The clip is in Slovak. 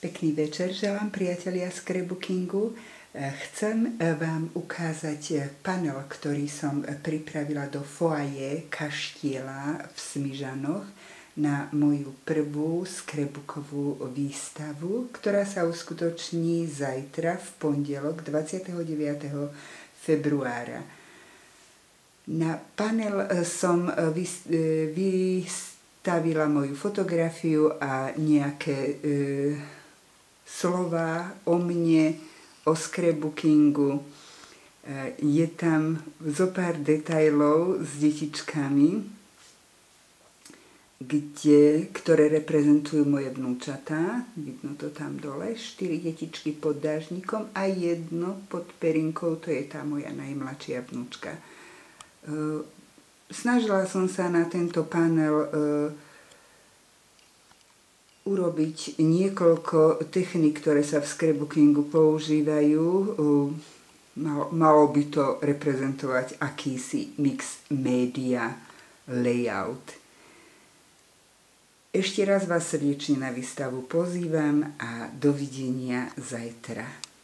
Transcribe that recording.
Pekný večer želám, priatelia scrapbookingu. Chcem vám ukázať panel, ktorý som pripravila do foaje kaštieľa v Smižanoch na moju prvú scrapbookovú výstavu, ktorá sa uskutoční zajtra v pondelok 29. februára. Na panel som vystavila moju fotografiu a nejaké slova o mne, o scrapbookingu. Je tam zopár detailov s detičkami, ktoré reprezentujú moje vnúčatá. Vidno to tam dole. 4 detičky pod dážnikom a jedno pod perinkou, to je tá moja najmladšia vnúčka. Snažila som sa na tento panel urobiť niekoľko techník, ktoré sa v scrapbookingu používajú. Malo by to reprezentovať akýsi mix media layout. Ešte raz vás srdečne na výstavu pozývam a dovidenia zajtra.